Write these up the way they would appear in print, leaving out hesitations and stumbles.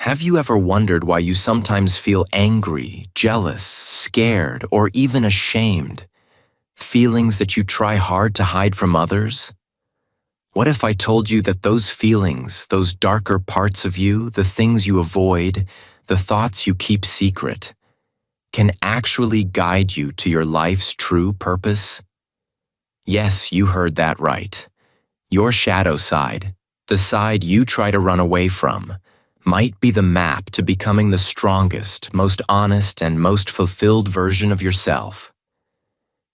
Have you ever wondered why you sometimes feel angry, jealous, scared, or even ashamed? Feelings that you try hard to hide from others? What if I told you that those feelings, those darker parts of you, the things you avoid, the thoughts you keep secret, can actually guide you to your life's true purpose? Yes, you heard that right. Your shadow side, the side you try to run away from, might be the map to becoming the strongest, most honest, and most fulfilled version of yourself.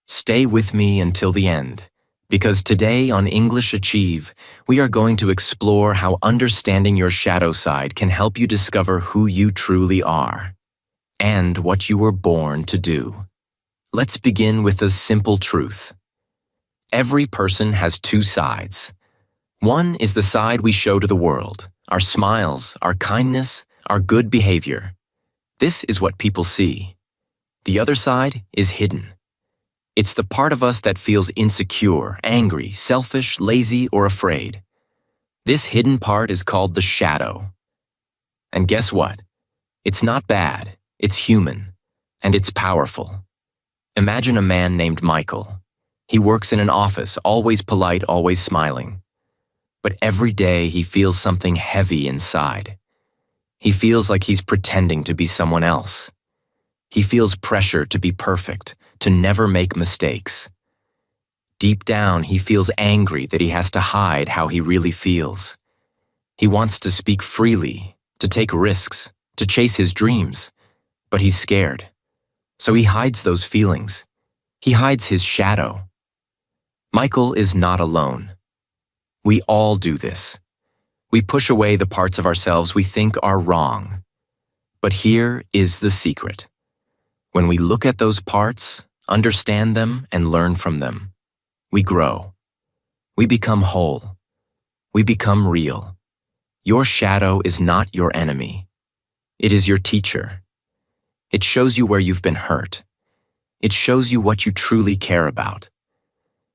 Stay with me until the end, because today on English Achieve, we are going to explore how understanding your shadow side can help you discover who you truly are and what you were born to do. Let's begin with a simple truth. Every person has two sides. One is the side we show to the world, our smiles, our kindness, our good behavior. This is what people see. The other side is hidden. It's the part of us that feels insecure, angry, selfish, lazy, or afraid. This hidden part is called the shadow. And guess what? It's not bad, it's human, and it's powerful. Imagine a man named Michael. He works in an office, always polite, always smiling. But every day he feels something heavy inside. He feels like he's pretending to be someone else. He feels pressure to be perfect, to never make mistakes. Deep down, he feels angry that he has to hide how he really feels. He wants to speak freely, to take risks, to chase his dreams, but he's scared. So he hides those feelings. He hides his shadow. Michael is not alone. We all do this. We push away the parts of ourselves we think are wrong. But here is the secret. When we look at those parts, understand them, and learn from them, we grow. We become whole. We become real. Your shadow is not your enemy. It is your teacher. It shows you where you've been hurt. It shows you what you truly care about.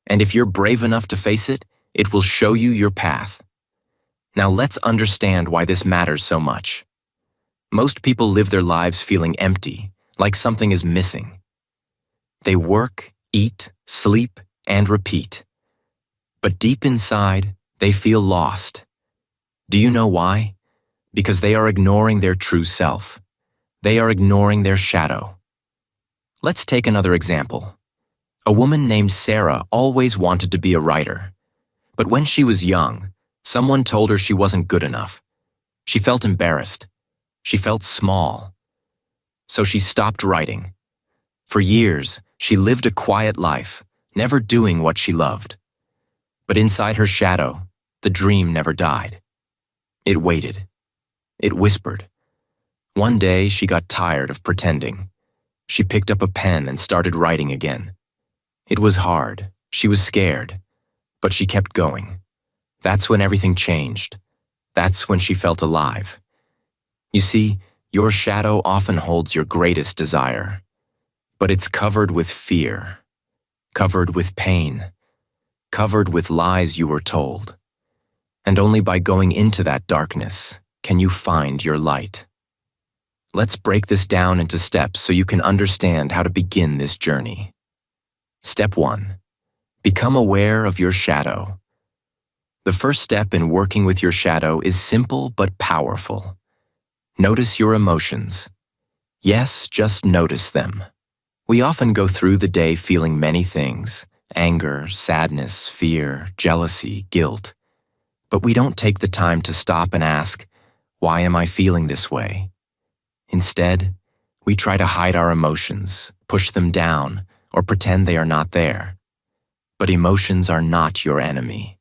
And if you're brave enough to face it, it will show you your path. Now let's understand why this matters so much. Most people live their lives feeling empty, like something is missing. They work, eat, sleep, and repeat. But deep inside, they feel lost. Do you know why? Because they are ignoring their true self. They are ignoring their shadow. Let's take another example. A woman named Sarah always wanted to be a writer. But when she was young, someone told her she wasn't good enough. She felt embarrassed. She felt small. So she stopped writing. For years, she lived a quiet life, never doing what she loved. But inside her shadow, the dream never died. It waited. It whispered. One day, she got tired of pretending. She picked up a pen and started writing again. It was hard. She was scared. But she kept going. That's when everything changed. That's when she felt alive. You see, your shadow often holds your greatest desire. But it's covered with fear, covered with pain, covered with lies you were told. And only by going into that darkness can you find your light. Let's break this down into steps so you can understand how to begin this journey. Step 1. Become aware of your shadow. The first step in working with your shadow is simple but powerful. Notice your emotions. Yes, just notice them. We often go through the day feeling many things: anger, sadness, fear, jealousy, guilt. But we don't take the time to stop and ask, why am I feeling this way? Instead, we try to hide our emotions, push them down, or pretend they are not there. But emotions are not your enemy.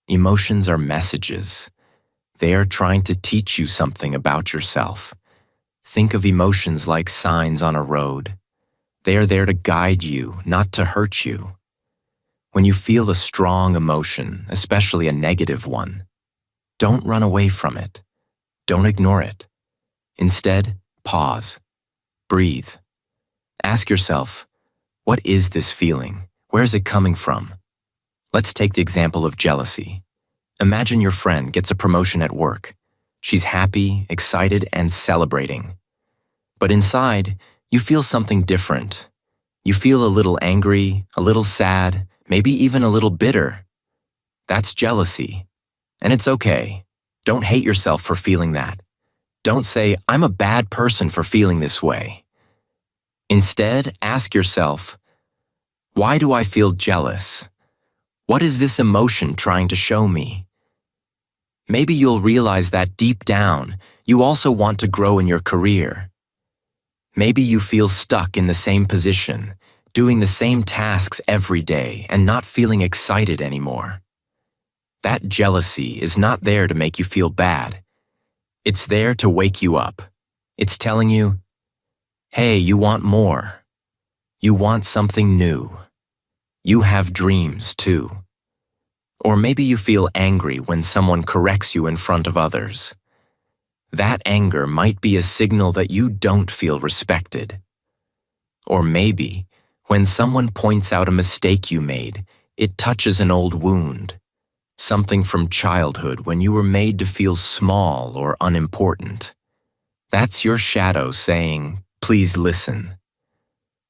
Emotions are messages. They are trying to teach you something about yourself. Think of emotions like signs on a road. They are there to guide you, not to hurt you. When you feel a strong emotion, especially a negative one, don't run away from it. Don't ignore it. Instead, pause. Breathe. Ask yourself, what is this feeling? Where is it coming from? Let's take the example of jealousy. Imagine your friend gets a promotion at work. She's happy, excited, and celebrating. But inside, you feel something different. You feel a little angry, a little sad, maybe even a little bitter. That's jealousy. And it's okay. Don't hate yourself for feeling that. Don't say, I'm a bad person for feeling this way. Instead, ask yourself, why do I feel jealous? What is this emotion trying to show me? Maybe you'll realize that deep down, you also want to grow in your career. Maybe you feel stuck in the same position, doing the same tasks every day and not feeling excited anymore. That jealousy is not there to make you feel bad. It's there to wake you up. It's telling you, hey, you want more. You want something new. You have dreams too. Or maybe you feel angry when someone corrects you in front of others. That anger might be a signal that you don't feel respected. Or maybe, when someone points out a mistake you made, it touches an old wound, something from childhood when you were made to feel small or unimportant. That's your shadow saying, please listen.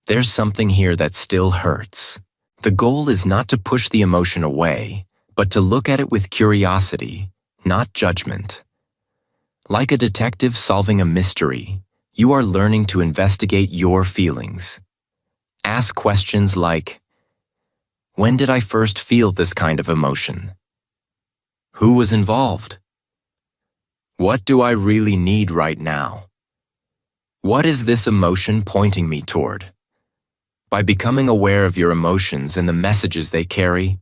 There's something here that still hurts. The goal is not to push the emotion away, but to look at it with curiosity, not judgment. Like a detective solving a mystery, you are learning to investigate your feelings. Ask questions like, when did I first feel this kind of emotion? Who was involved? What do I really need right now? What is this emotion pointing me toward? By becoming aware of your emotions and the messages they carry,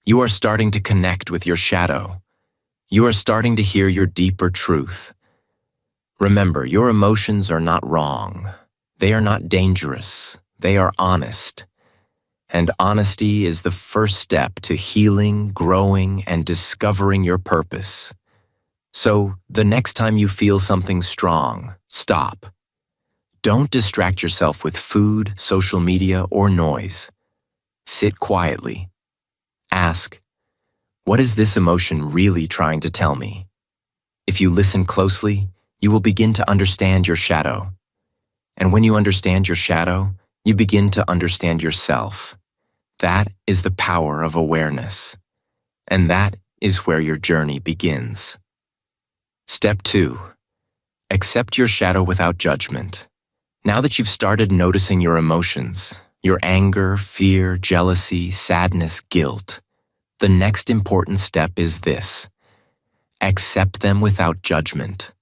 you are starting to connect with your shadow. You are starting to hear your deeper truth. Remember, your emotions are not wrong. They are not dangerous. They are honest. And honesty is the first step to healing, growing, and discovering your purpose. So, the next time you feel something strong, stop. Don't distract yourself with food, social media, or noise. Sit quietly. Ask, what is this emotion really trying to tell me? If you listen closely, you will begin to understand your shadow. And when you understand your shadow, you begin to understand yourself. That is the power of awareness. And that is where your journey begins. Step 2. Accept your shadow without judgment. Now that you've started noticing your emotions, your anger, fear, jealousy, sadness, guilt, the next important step is this. Accept them without judgment.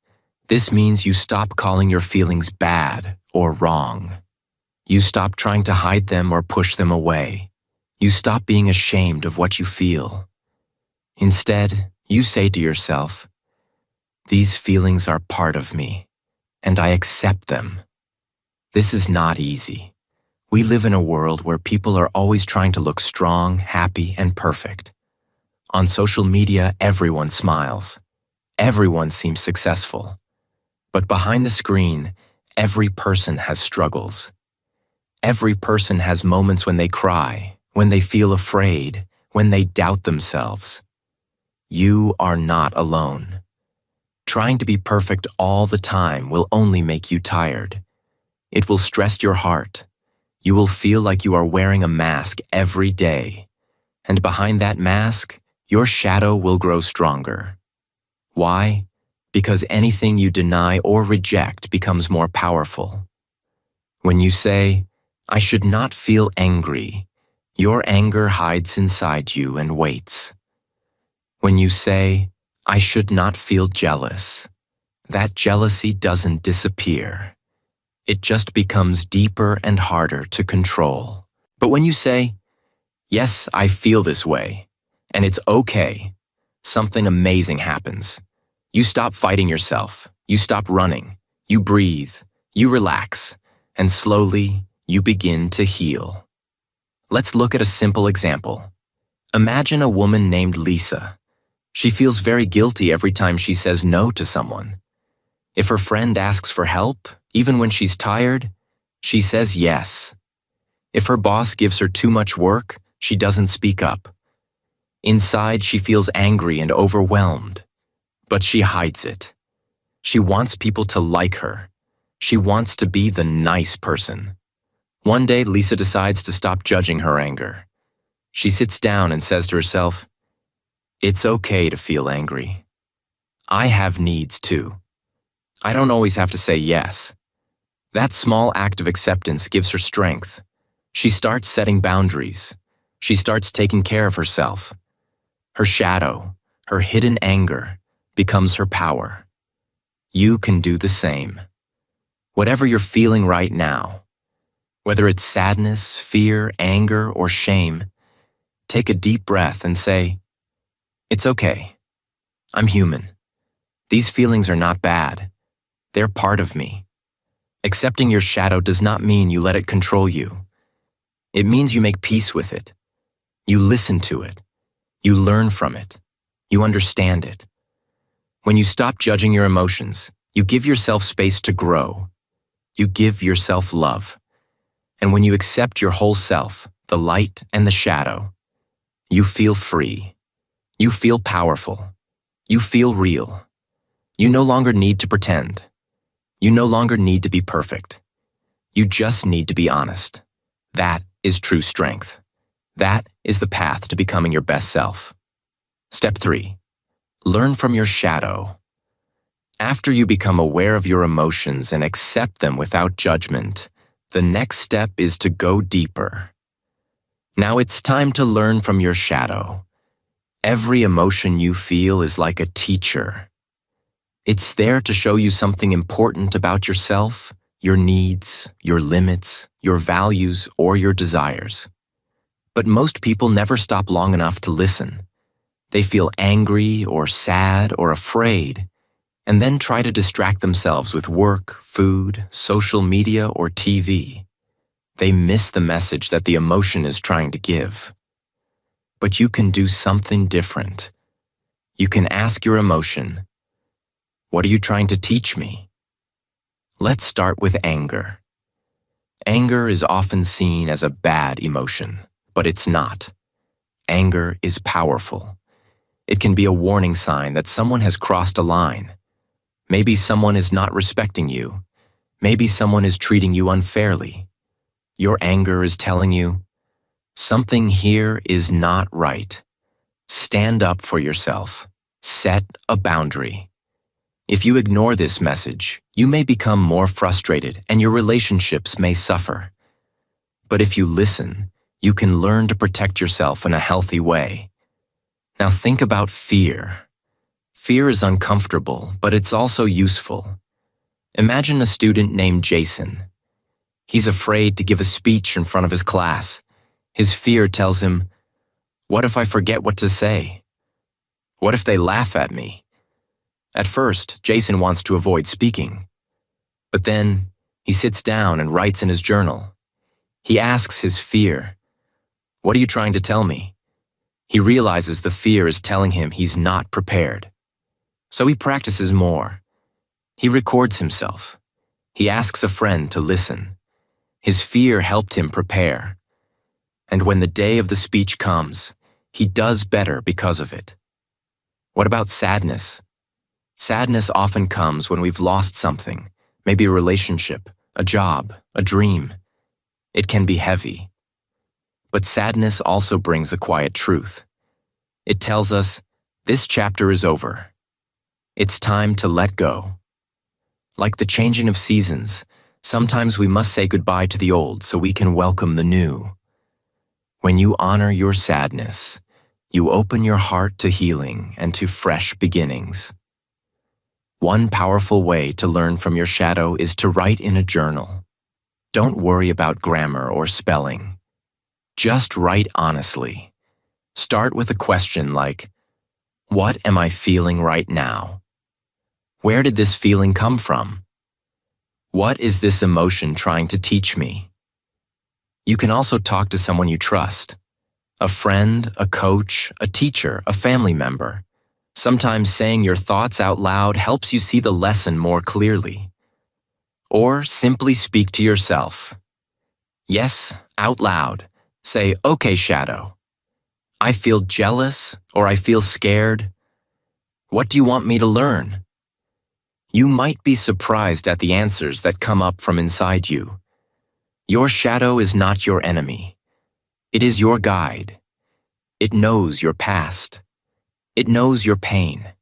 This means you stop calling your feelings bad or wrong. You stop trying to hide them or push them away. You stop being ashamed of what you feel. Instead, you say to yourself, these feelings are part of me, and I accept them. This is not easy. We live in a world where people are always trying to look strong, happy, and perfect. On social media, everyone smiles. Everyone seems successful. But behind the screen, every person has struggles. Every person has moments when they cry, when they feel afraid, when they doubt themselves. You are not alone. Trying to be perfect all the time will only make you tired. It will stress your heart. You will feel like you are wearing a mask every day. And behind that mask, your shadow will grow stronger. Why? Because anything you deny or reject becomes more powerful. When you say, I should not feel angry, your anger hides inside you and waits. When you say, I should not feel jealous, that jealousy doesn't disappear. It just becomes deeper and harder to control. But when you say, yes, I feel this way, and it's okay, something amazing happens. You stop fighting yourself. You stop running. You breathe. You relax. And slowly, you begin to heal. Let's look at a simple example. Imagine a woman named Lisa. She feels very guilty every time she says no to someone. If her friend asks for help, even when she's tired, she says yes. If her boss gives her too much work, she doesn't speak up. Inside, she feels angry and overwhelmed, but she hides it. She wants people to like her. She wants to be the nice person. One day, Lisa decides to stop judging her anger. She sits down and says to herself, "It's okay to feel angry. I have needs too. I don't always have to say yes." That small act of acceptance gives her strength. She starts setting boundaries. She starts taking care of herself. Her shadow, her hidden anger, becomes her power. You can do the same. Whatever you're feeling right now, whether it's sadness, fear, anger, or shame, take a deep breath and say, "It's okay. I'm human. These feelings are not bad. They're part of me." Accepting your shadow does not mean you let it control you. It means you make peace with it. You listen to it. You learn from it. You understand it. When you stop judging your emotions, you give yourself space to grow. You give yourself love. And when you accept your whole self, the light and the shadow, you feel free. You feel powerful. You feel real. You no longer need to pretend. You no longer need to be perfect. You just need to be honest. That is true strength. That is the path to becoming your best self. Step 3. Learn from your shadow. After you become aware of your emotions and accept them without judgment, the next step is to go deeper. Now it's time to learn from your shadow. Every emotion you feel is like a teacher. It's there to show you something important about yourself, your needs, your limits, your values, or your desires. But most people never stop long enough to listen. They feel angry or sad or afraid, and then try to distract themselves with work, food, social media, or TV. They miss the message that the emotion is trying to give. But you can do something different. You can ask your emotion, "What are you trying to teach me?" Let's start with anger. Anger is often seen as a bad emotion, but it's not. Anger is powerful. It can be a warning sign that someone has crossed a line. Maybe someone is not respecting you. Maybe someone is treating you unfairly. Your anger is telling you, something here is not right. Stand up for yourself. Set a boundary. If you ignore this message, you may become more frustrated and your relationships may suffer. But if you listen, you can learn to protect yourself in a healthy way. Now think about fear. Fear is uncomfortable, but it's also useful. Imagine a student named Jason. He's afraid to give a speech in front of his class. His fear tells him, "What if I forget what to say? What if they laugh at me?" At first, Jason wants to avoid speaking. But then, he sits down and writes in his journal. He asks his fear, "What are you trying to tell me?" He realizes the fear is telling him he's not prepared. So he practices more. He records himself. He asks a friend to listen. His fear helped him prepare. And when the day of the speech comes, he does better because of it. What about sadness? Sadness often comes when we've lost something, maybe a relationship, a job, a dream. It can be heavy. But sadness also brings a quiet truth. It tells us, this chapter is over. It's time to let go. Like the changing of seasons, sometimes we must say goodbye to the old so we can welcome the new. When you honor your sadness, you open your heart to healing and to fresh beginnings. One powerful way to learn from your shadow is to write in a journal. Don't worry about grammar or spelling. Just write honestly. Start with a question like, "What am I feeling right now? Where did this feeling come from? What is this emotion trying to teach me?" You can also talk to someone you trust. A friend, a coach, a teacher, a family member. Sometimes saying your thoughts out loud helps you see the lesson more clearly. Or simply speak to yourself. Yes, out loud. Say, "Okay, shadow. I feel jealous or I feel scared. What do you want me to learn?" You might be surprised at the answers that come up from inside you. Your shadow is not your enemy. It is your guide. It knows your past. It knows your pain.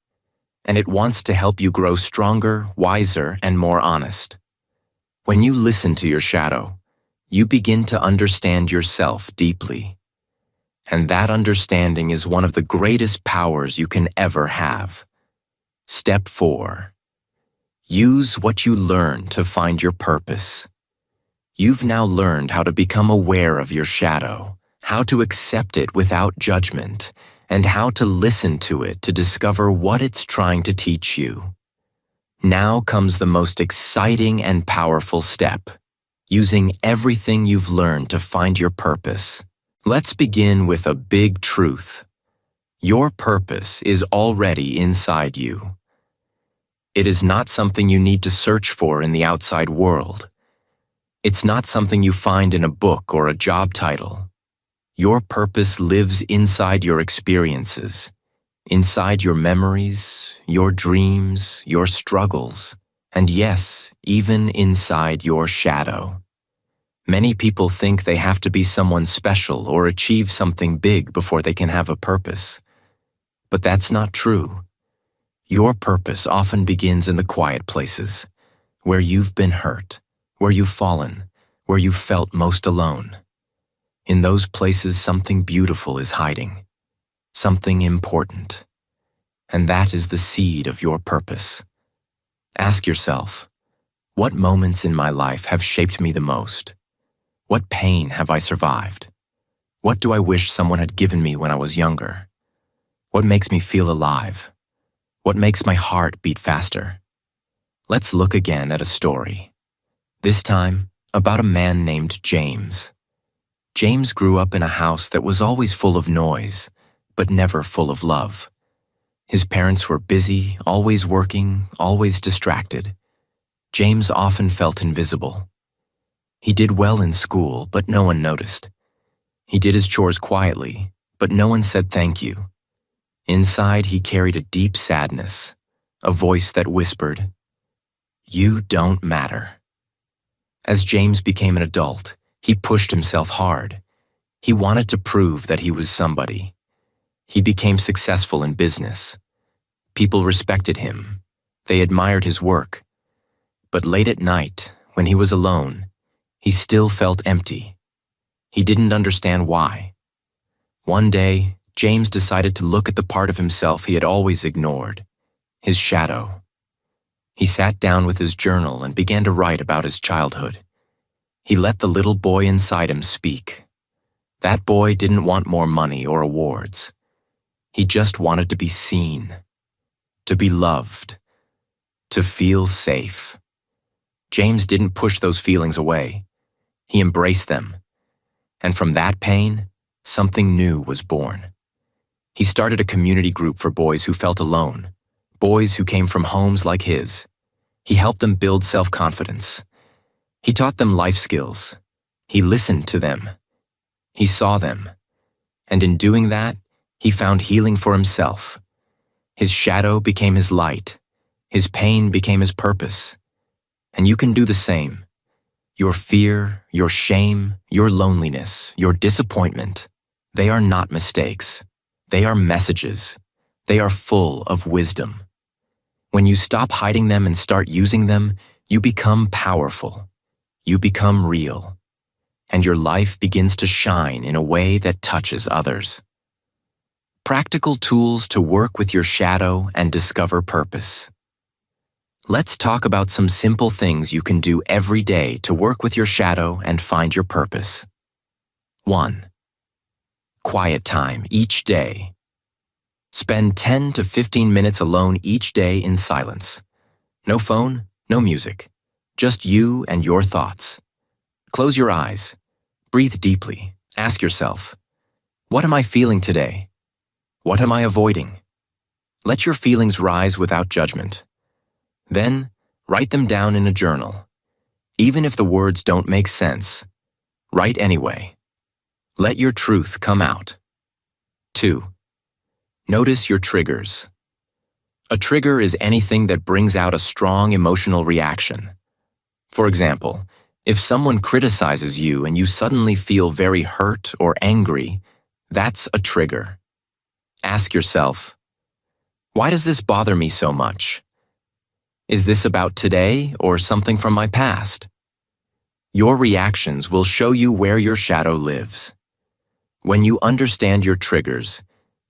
And it wants to help you grow stronger, wiser, and more honest. When you listen to your shadow, you begin to understand yourself deeply. And that understanding is one of the greatest powers you can ever have. Step 4. Use what you learn to find your purpose. You've now learned how to become aware of your shadow, how to accept it without judgment, and how to listen to it to discover what it's trying to teach you. Now comes the most exciting and powerful step, using everything you've learned to find your purpose. Let's begin with a big truth. Your purpose is already inside you. It is not something you need to search for in the outside world. It's not something you find in a book or a job title. Your purpose lives inside your experiences, inside your memories, your dreams, your struggles, and yes, even inside your shadow. Many people think they have to be someone special or achieve something big before they can have a purpose. But that's not true. Your purpose often begins in the quiet places, where you've been hurt, where you've fallen, where you've felt most alone. In those places, something beautiful is hiding, something important. And that is the seed of your purpose. Ask yourself, what moments in my life have shaped me the most? What pain have I survived? What do I wish someone had given me when I was younger? What makes me feel alive? What makes my heart beat faster? Let's look again at a story. This time, about a man named James. James grew up in a house that was always full of noise, but never full of love. His parents were busy, always working, always distracted. James often felt invisible. He did well in school, but no one noticed. He did his chores quietly, but no one said thank you. Inside, he carried a deep sadness, a voice that whispered, "You don't matter." As James became an adult, he pushed himself hard. He wanted to prove that he was somebody. He became successful in business. People respected him. They admired his work. But late at night, when he was alone, he still felt empty. He didn't understand why. One day, James decided to look at the part of himself he had always ignored, his shadow. He sat down with his journal and began to write about his childhood. He let the little boy inside him speak. That boy didn't want more money or awards. He just wanted to be seen, to be loved, to feel safe. James didn't push those feelings away. He embraced them. And from that pain, something new was born. He started a community group for boys who felt alone, boys who came from homes like his. He helped them build self-confidence. He taught them life skills. He listened to them. He saw them. And in doing that, he found healing for himself. His shadow became his light. His pain became his purpose. And you can do the same. Your fear, your shame, your loneliness, your disappointment, they are not mistakes. They are messages. They are full of wisdom. When you stop hiding them and start using them, you become powerful. You become real. And your life begins to shine in a way that touches others. Practical tools to work with your shadow and discover purpose. Let's talk about some simple things you can do every day to work with your shadow and find your purpose. 1. Quiet time each day. Spend 10 to 15 minutes alone each day in silence. No phone, no music. Just you and your thoughts. Close your eyes. Breathe deeply. Ask yourself, what am I feeling today? What am I avoiding? Let your feelings rise without judgment. Then, write them down in a journal. Even if the words don't make sense, write anyway. Let your truth come out. 2. Notice your triggers. A trigger is anything that brings out a strong emotional reaction. For example, if someone criticizes you and you suddenly feel very hurt or angry, that's a trigger. Ask yourself, why does this bother me so much? Is this about today or something from my past? Your reactions will show you where your shadow lives. When you understand your triggers,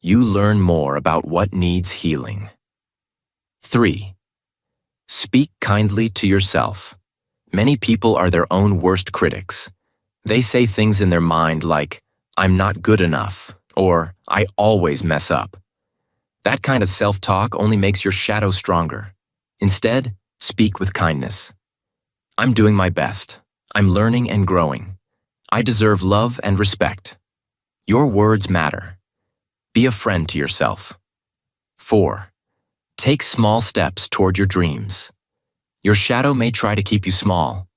you learn more about what needs healing. 3. Speak kindly to yourself. Many people are their own worst critics. They say things in their mind like, "I'm not good enough," or "I always mess up." That kind of self-talk only makes your shadow stronger. Instead, speak with kindness. "I'm doing my best. I'm learning and growing. I deserve love and respect." Your words matter. Be a friend to yourself. 4. Take small steps toward your dreams. Your shadow may try to keep you small.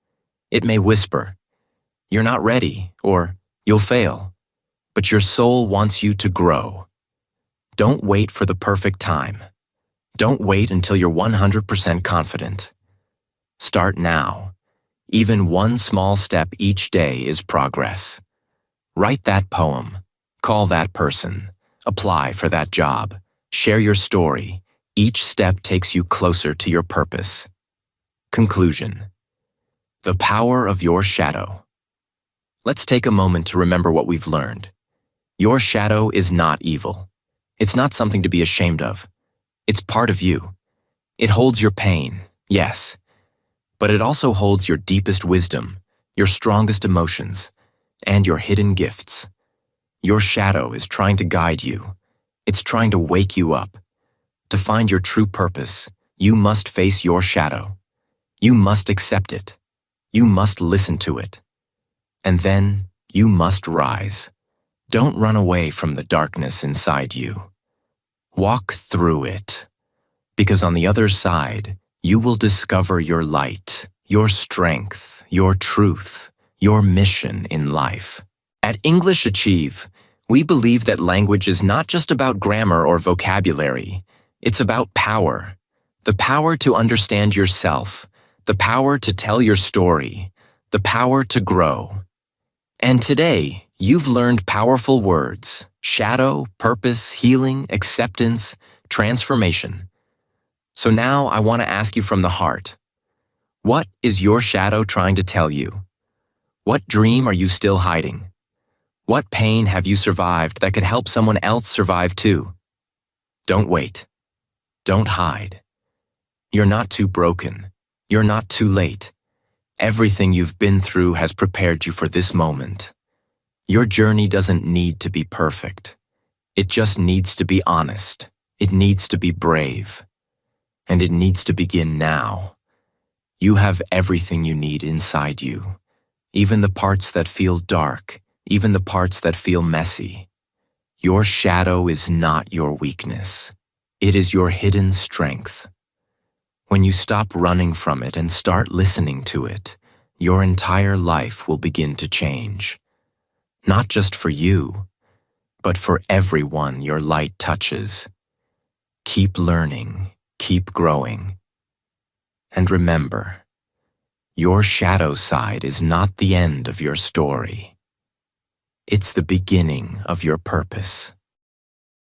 It may whisper, "You're not ready," or "You'll fail." But your soul wants you to grow. Don't wait for the perfect time. Don't wait until you're 100% confident. Start now. Even one small step each day is progress. Write that poem. Call that person. Apply for that job. Share your story. Each step takes you closer to your purpose. Conclusion. The power of your shadow. Let's take a moment to remember what we've learned. Your shadow is not evil. It's not something to be ashamed of. It's part of you. It holds your pain, yes, but it also holds your deepest wisdom, your strongest emotions, and your hidden gifts. Your shadow is trying to guide you. It's trying to wake you up. To find your true purpose, you must face your shadow. You must accept it. You must listen to it. And then you must rise. Don't run away from the darkness inside you. Walk through it, because on the other side, you will discover your light, your strength, your truth, your mission in life. At English Achieve, we believe that language is not just about grammar or vocabulary. It's about power. The power to understand yourself, the power to tell your story, the power to grow. And today, you've learned powerful words: shadow, purpose, healing, acceptance, transformation. So now I want to ask you from the heart, what is your shadow trying to tell you? What dream are you still hiding? What pain have you survived that could help someone else survive too? Don't wait. Don't hide. You're not too broken. You're not too late. Everything you've been through has prepared you for this moment. Your journey doesn't need to be perfect. It just needs to be honest. It needs to be brave. And it needs to begin now. You have everything you need inside you, even the parts that feel dark, even the parts that feel messy. Your shadow is not your weakness. It is your hidden strength. When you stop running from it and start listening to it, your entire life will begin to change. Not just for you, but for everyone your light touches. Keep learning, keep growing. And remember, your shadow side is not the end of your story. It's the beginning of your purpose.